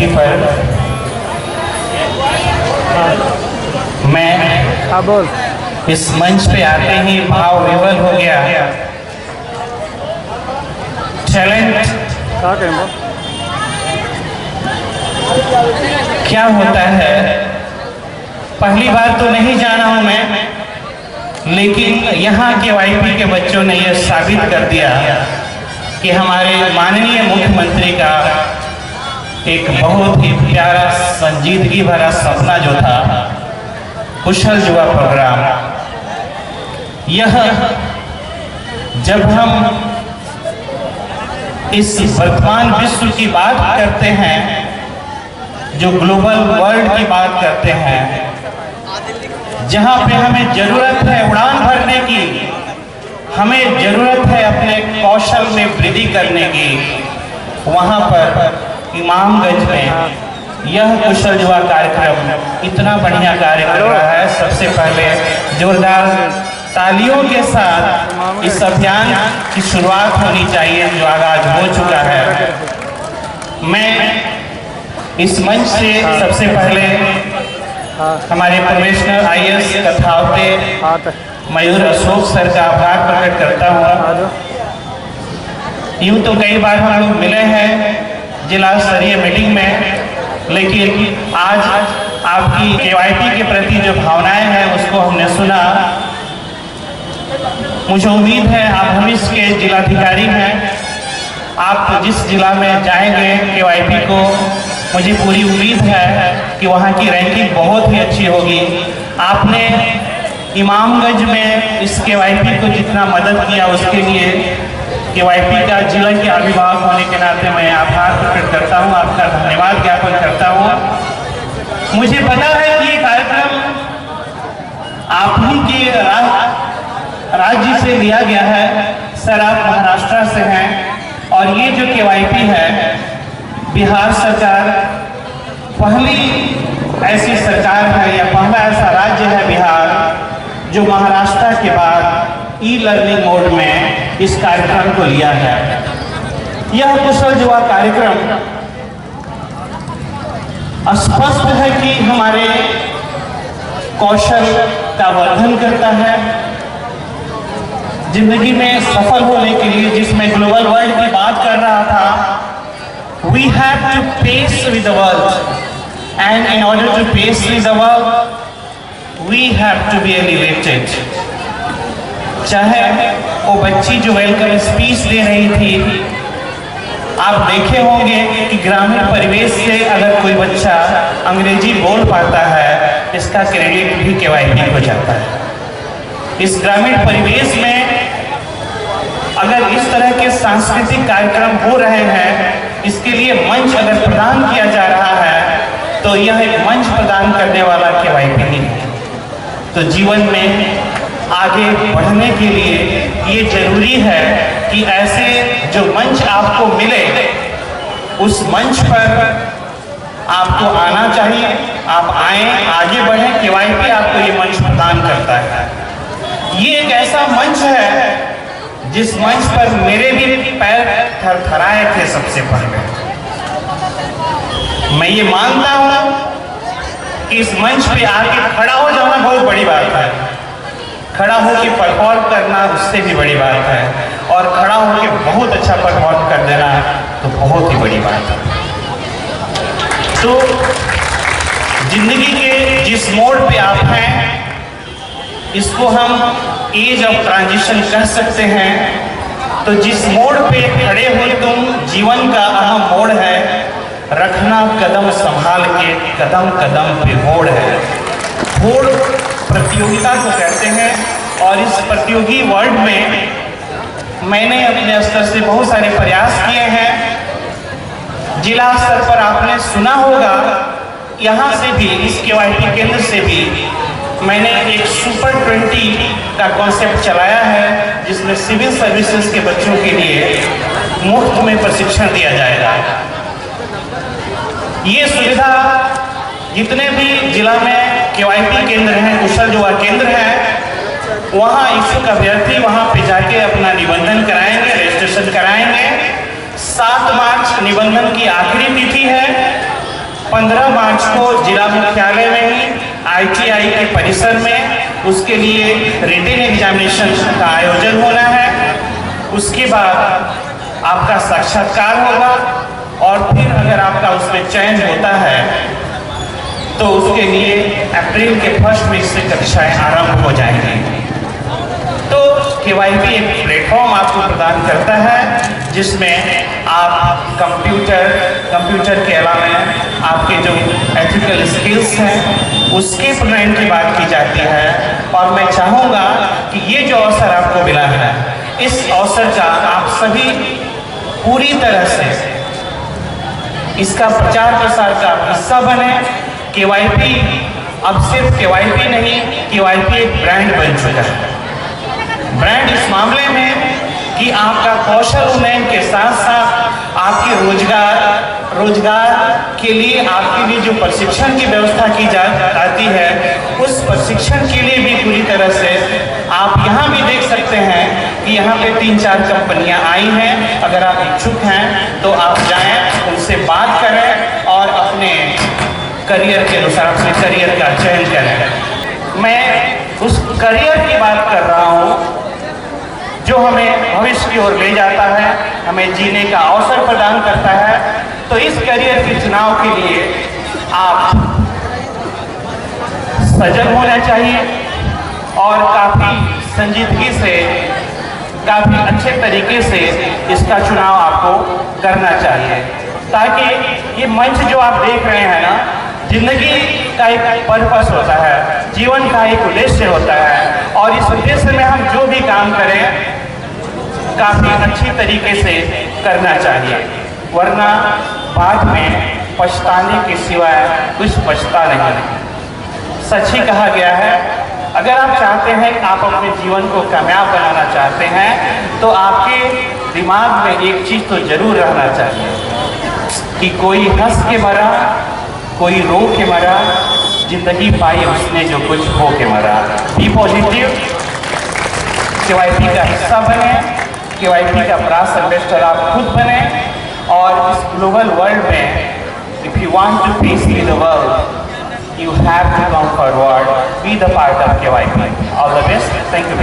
तिथि पर मैं बोल। इस मंच पे आते ही भाव विवल हो गया। टैलेंट क्या होता है पहली बार तो नहीं जाना हूं मैं, लेकिन यहाँ के वाईपी के बच्चों ने यह साबित कर दिया कि हमारे माननीय मुख्यमंत्री का एक बहुत ही प्यारा संजीदगी भरा सपना जो था कुशल युवा प्रोग्राम, यह जब हम इस वर्तमान विश्व की बात करते हैं, जो ग्लोबल वर्ल्ड की बात करते हैं, जहां पे हमें जरूरत है उड़ान भरने की, हमें जरूरत है अपने कौशल में वृद्धि करने की, वहां पर इमामगंज में यह कुशल युवा कार्यक्रम इतना बढ़िया कार्य कर रहा है। सबसे पहले जोरदार तालियों के साथ इस अभियान की शुरुआत होनी चाहिए जो आगाज हो चुका है। मैं इस मंच से सबसे पहले हमारे प्रोफेशनल IAS कथावते मयूर अशोक सर का आभार प्रकट करता हूँ। यूँ तो कई बार हम लोग मिले हैं जिला स्तरीय मीटिंग में, लेकिन आज आपकी KYP के प्रति जो भावनाएं हैं उसको हमने सुना। मुझे उम्मीद है आप हम इसके जिलाधिकारी हैं, आप जिस जिला में जाएंगे KYP को, मुझे पूरी उम्मीद है कि वहाँ की रैंकिंग बहुत ही अच्छी होगी। आपने इमामगंज में इस KYP को जितना मदद किया उसके लिए KYP का जिला के अभिभावक होने के नाते मैं आभार प्रकट करता हूँ, आपका धन्यवाद ज्ञापन करता हूँ। मुझे पता है कि ये कार्यक्रम आप ही के राज्य से लिया गया है। सर आप महाराष्ट्र से हैं और ये जो KYP है, बिहार सरकार पहली ऐसी सरकार है या पहला ऐसा राज्य है बिहार जो महाराष्ट्र के बाद ई-लर्निंग मोड में इस कार्यक्रम को लिया है। यह कुशल युवा कार्यक्रम स्पष्ट है कि हमारे कौशल का वर्धन करता है। जिंदगी में सफल होने के लिए, जिसमें ग्लोबल वर्ल्ड की बात कर रहा था, we have to pace with the world, and in order to pace with the world, we have to be elevated. चाहे वो बच्ची जो वेलकम स्पीच दे रही थी, आप देखे होंगे कि ग्रामीण परिवेश से अगर कोई बच्चा अंग्रेजी बोल पाता है, इसका क्रेडिट भी KYP को जाता है। इस ग्रामीण परिवेश में अगर इस तरह के सांस्कृतिक कार्यक्रम हो रहे हैं, इसके लिए मंच अगर प्रदान किया जा रहा है, तो यह एक मंच प्रदान करने वाला KYP ही है। तो जीवन में आगे बढ़ने के लिए ये जरूरी है कि ऐसे जो मंच आपको मिले, उस मंच पर आपको आना चाहिए, आप आए, आगे बढ़ें। KYP आपको ये मंच प्रदान करता है। ये एक ऐसा मंच है जिस मंच पर मेरे भी पैर थरथराए थे। सबसे पहले मैं ये मानता हूँ कि इस मंच पे आके खड़ा हो जाना बहुत बड़ी बात है, खड़ा होकर परफॉर्म करना उससे भी बड़ी बात है, और खड़ा होकर बहुत अच्छा परफॉर्म कर देना तो बहुत ही बड़ी बात है। तो जिंदगी के जिस मोड़ पे आप हैं, इसको हम एज ऑफ ट्रांजिशन कह सकते हैं। तो जिस मोड़ पे खड़े हुए तुम, जीवन का अहम मोड़ है, रखना कदम संभाल के, कदम कदम पे होड़ है। होड़ प्रतियोगिता को कहते हैं, और इस प्रतियोगी वर्ल्ड में मैंने अपने स्तर से बहुत सारे प्रयास किए हैं। जिला स्तर पर आपने सुना होगा, यहाँ से भी, इस KYP केंद्र से भी मैंने एक सुपर 20 का कॉन्सेप्ट चलाया है, जिसमें सिविल सर्विसेज के बच्चों के लिए मुफ्त में प्रशिक्षण दिया जाएगा। ये सुविधा जितने भी जिला में KYP केंद्र हैं, कुशल युवा केंद्र हैं, वहाँ इच्छुक अभ्यर्थी वहाँ पे जाके अपना निबंधन कराएंगे, रजिस्ट्रेशन कराएंगे। 7 मार्च निबंधन की आखिरी तिथि है। 15 मार्च को जिला मुख्यालय में ही ITI के परिसर में उसके लिए रिटन एग्जामिनेशन का आयोजन होना है। उसके बाद आपका साक्षात्कार होगा और फिर अगर आपका उसमें चयन होता है तो उसके लिए अप्रैल के फर्स्ट वीक से कक्षाएं आरंभ हो जाएंगी। तो KYP एक प्लेटफॉर्म आपको प्रदान करता है जिसमें आप कंप्यूटर के अलावा आपके जो एथिकल स्किल्स हैं उसके प्रोग्राम की बात की जाती है। और मैं चाहूँगा कि ये जो अवसर आपको मिला है, इस अवसर का आप सभी पूरी तरह से इसका प्रचार प्रसार का हिस्सा बने। KYP अब सिर्फ KYP नहीं, KYP एक ब्रांड बन चुका है। ब्रांड इस मामले में कि आपका कौशल उन्नयन के साथ साथ आपके रोजगार के लिए आपके लिए जो प्रशिक्षण की व्यवस्था की जाती है उस प्रशिक्षण के लिए भी पूरी तरह से आप यहाँ भी देख सकते हैं कि यहाँ पे 3-4 कंपनियाँ आई हैं। अगर आप इच्छुक हैं तो आप जाएं, उनसे बात करें और अपने करियर के अनुसार अपने करियर का चयन करें। मैं उस करियर की बात कर रहा हूँ जो हमें भविष्य की ओर ले जाता है, हमें जीने का अवसर प्रदान करता है। तो इस करियर के चुनाव के लिए आप सजग होना चाहिए और काफ़ी संजीदगी से, काफ़ी अच्छे तरीके से इसका चुनाव आपको करना चाहिए, ताकि ये मंच जो आप देख रहे हैं ना, जिंदगी का एक पर्पस होता है, जीवन का एक उद्देश्य होता है और इस उद्देश्य में हम जो भी काम करें काफ़ी अच्छी तरीके से करना चाहिए, वरना बाद में पछताने के सिवाय कुछ बचता नहीं। सच ही कहा गया है, अगर आप चाहते हैं कि आप अपने जीवन को कामयाब बनाना चाहते हैं तो आपके दिमाग में एक चीज़ तो जरूर रहना चाहिए कि कोई हंस के मरा, कोई रो के मरा, जिंदगी पाई उसने जो कुछ हो के मरा। बी पॉजिटिव, KYP का हिस्सा बने, KYP का ब्रांड एम्बेसडर आप खुद बने और इस ग्लोबल वर्ल्ड में if you want to peace in the world you have to come forward, be the part of KYP. All the best. Thank you very much.